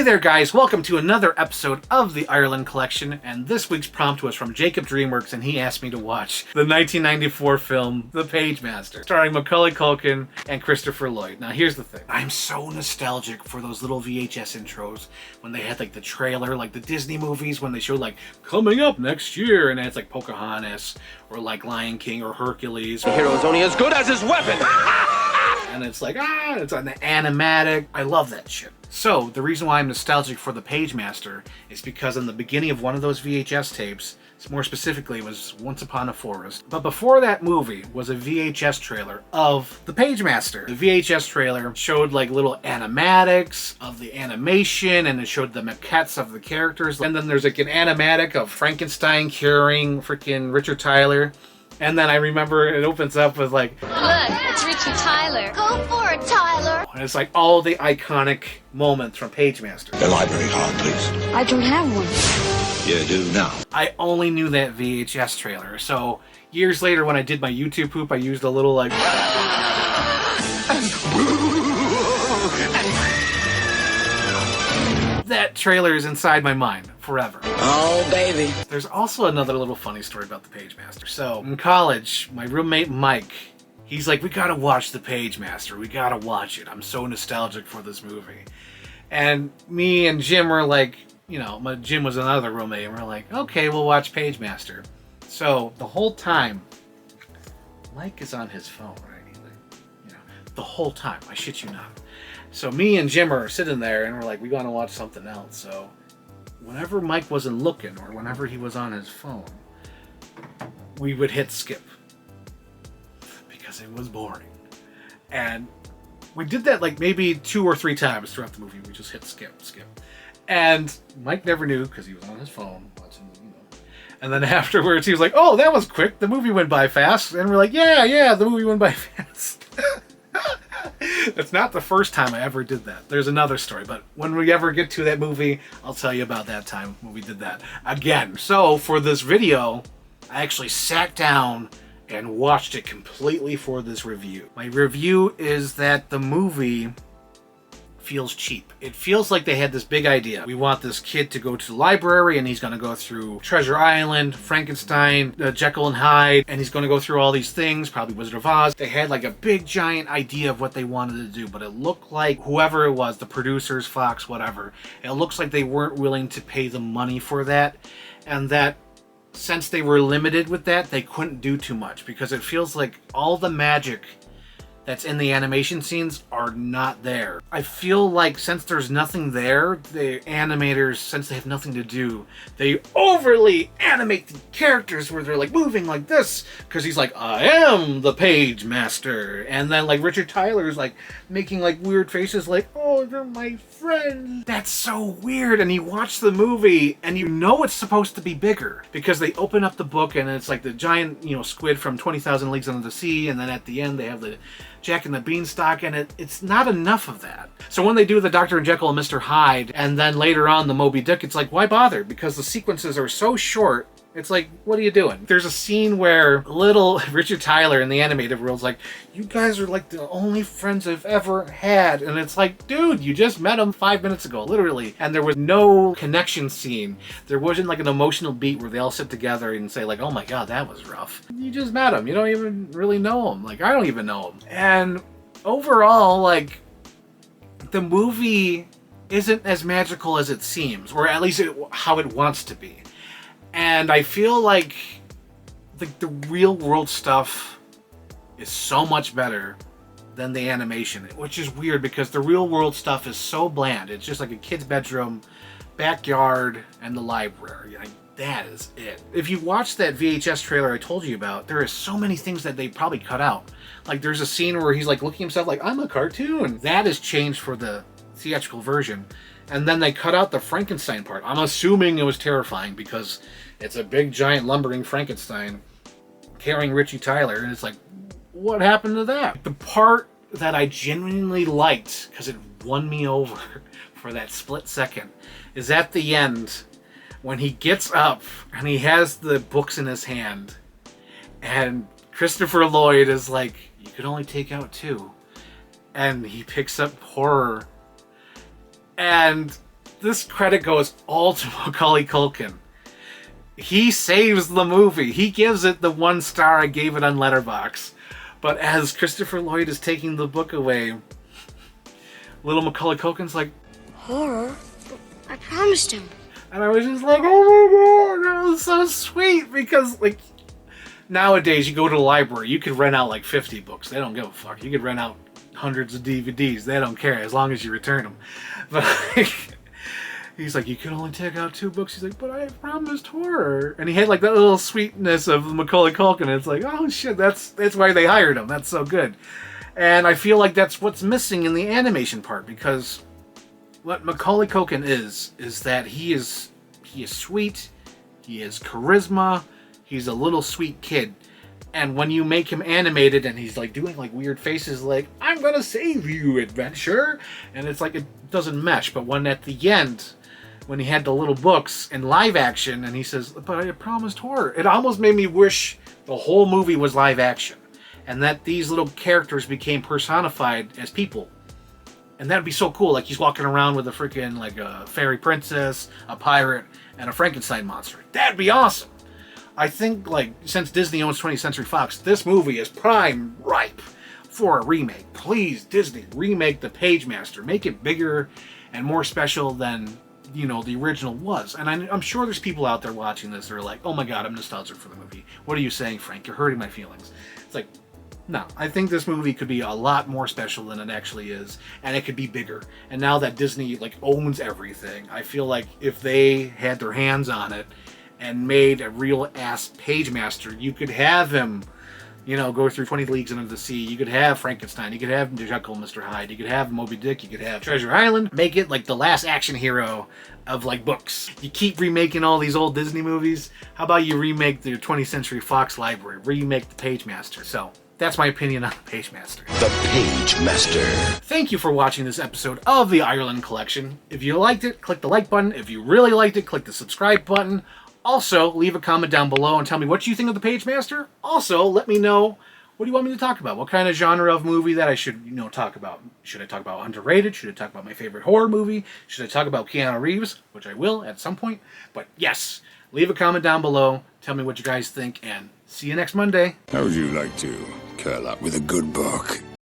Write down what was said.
there guys, welcome to another episode of the Ireland Collection, and this week's prompt was from Jacob Dreamworks, and he asked me to watch the 1994 film The Pagemaster, starring Macaulay Culkin and Christopher Lloyd. Now here's the thing, I'm so nostalgic for those little VHS intros when they had like the trailer, like the Disney movies when they showed like coming up next year, and it's like Pocahontas or like Lion King or Hercules. The hero is only as good as his weapon! And it's like, it's an animatic. I love that shit. So, the reason why I'm nostalgic for the Pagemaster is because in the beginning of one of those VHS tapes, more specifically, it was Once Upon a Forest. But before that movie was a VHS trailer of the Pagemaster. The VHS trailer showed like little animatics of the animation, and it showed the maquettes of the characters. And then there's like an animatic of Frankenstein carrying freaking Richard Tyler. And then I remember it opens up with like, look, it's Richie Tyler. Go for it, Tyler. And it's like all the iconic moments from Pagemaster. The library card, please. I don't have one. You do now. I only knew that VHS trailer. So years later when I did my YouTube poop, I used a little like... That trailer is inside my mind forever. Oh, baby. There's also another little funny story about the Pagemaster. So, in college, my roommate Mike, he's like, we gotta watch the Pagemaster. We gotta watch it. I'm so nostalgic for this movie. And me and Jim were like, Jim was another roommate, and we're like, okay, we'll watch Pagemaster. So, the whole time, Mike is on his phone, right? The whole time. I shit you not. So me and Jim are sitting there and we're like, we gotta watch something else. So whenever Mike wasn't looking or whenever he was on his phone, we would hit skip because it was boring. And we did that like maybe 2 or 3 times throughout the movie. We just hit skip. And Mike never knew because he was on his phone watching, And then afterwards he was like, oh, that was quick. The movie went by fast. And we're like, yeah, the movie went by fast. It's not the first time I ever did that. There's another story, but when we ever get to that movie, I'll tell you about that time when we did that again. So for this video, I actually sat down and watched it completely for this review. My review is that the movie feels cheap. It feels like they had this big idea. We want this kid to go to the library and he's going to go through Treasure Island, Frankenstein, Jekyll and Hyde, and he's going to go through all these things, probably Wizard of Oz. They had like a big giant idea of what they wanted to do, but it looked like whoever it was, the producers, Fox, whatever, it looks like they weren't willing to pay the money for that, and that since they were limited with that, they couldn't do too much because it feels like all the magic that's in the animation scenes are not there. I feel like since there's nothing there, the animators, since they have nothing to do, they overly animate the characters where they're like moving like this, because he's like, I am the Pagemaster. And then like Richard Tyler's like making like weird faces like, oh, they're my friends. That's so weird. And you watch the movie and you know it's supposed to be bigger because they open up the book and it's like the giant, squid from 20,000 Leagues Under the Sea, and then at the end they have the Jack and the Beanstalk, and it's not enough of that. So when they do the Dr. Jekyll and Mr. Hyde, and then later on the Moby Dick, it's like, why bother? Because the sequences are so short. It's like, what are you doing? There's a scene where little Richard Tyler in the animated world's like, you guys are like the only friends I've ever had. And it's like, dude, you just met him 5 minutes ago, literally. And there was no connection scene. There wasn't like an emotional beat where they all sit together and say like, oh my God, that was rough. You just met him. You don't even really know him. Like, I don't even know him. And overall, like, the movie isn't as magical as it seems, or at least how it wants to be. And I feel like the real world stuff is so much better than the animation, which is weird because the real world stuff is so bland. It's just like a kid's bedroom, backyard, and the library. Like, that is it. If you watch that VHS trailer I told you about, there are so many things that they probably cut out. Like there's a scene where he's like looking at himself like, I'm a cartoon. That is changed for the theatrical version. And then they cut out the Frankenstein part. I'm assuming it was terrifying because it's a big giant lumbering Frankenstein carrying Richie Tyler, and it's like, what happened to that? The part that I genuinely liked, because it won me over for that split second, is at the end when he gets up and he has the books in his hand and Christopher Lloyd is like, you could only take out 2. And he picks up horror. And this credit goes all to Macaulay Culkin. He saves the movie. He gives it the 1 star I gave it on Letterboxd. But as Christopher Lloyd is taking the book away, little Macaulay Culkin's like, Horror? I promised him. and I was just like, oh my god, that was so sweet. Because, like, nowadays you go to the library, you could rent out like 50 books. They don't give a fuck. You could rent out hundreds of DVDs. They don't care as long as you return them. But like, he's like, you can only take out 2 books. He's like, but I promised horror. And he had like that little sweetness of Macaulay Culkin. It's like, oh shit, that's why they hired him. That's so good. And I feel like that's what's missing in the animation part, because what Macaulay Culkin is that he is sweet, he has charisma, he's a little sweet kid. And when you make him animated and he's like doing like weird faces like, I'm gonna save you, adventure, and it's like it doesn't mesh. But when at the end, when he had the little books in live action and he says, but I promised horror, it almost made me wish the whole movie was live action and that these little characters became personified as people. And that'd be so cool. Like he's walking around with a freaking like a fairy princess, a pirate, and a Frankenstein monster. That'd be awesome. I think, like, since Disney owns 20th Century Fox, this movie is prime ripe for a remake. Please, Disney, remake The Pagemaster. Make it bigger and more special than, you know, the original was. And I'm sure there's people out there watching this that are like, oh my god, I'm nostalgic for the movie. What are you saying, Frank? You're hurting my feelings. It's like, no, I think this movie could be a lot more special than it actually is, and it could be bigger. And now that Disney, like, owns everything, I feel like if they had their hands on it, and made a real-ass Pagemaster, you could have him, you know, go through 20 Leagues Under the Sea. You could have Frankenstein. You could have Jekyll, Mr. Hyde. You could have Moby Dick. You could have Treasure Island. Make it like the last action hero of, like, books. You keep remaking all these old Disney movies. How about you remake the 20th Century Fox library? Remake the Pagemaster. So, that's my opinion on the Pagemaster. The Pagemaster. Thank you for watching this episode of the Ireland Collection. If you liked it, click the like button. If you really liked it, click the subscribe button. Also, leave a comment down below and tell me what you think of the Pagemaster. Also, let me know, what do you want me to talk about? What kind of genre of movie that I should, you know, talk about? Should I talk about underrated? Should I talk about my favorite horror movie? Should I talk about Keanu Reeves? Which I will at some point. But yes, leave a comment down below. Tell me what you guys think, and see you next Monday. How would you like to curl up with a good book?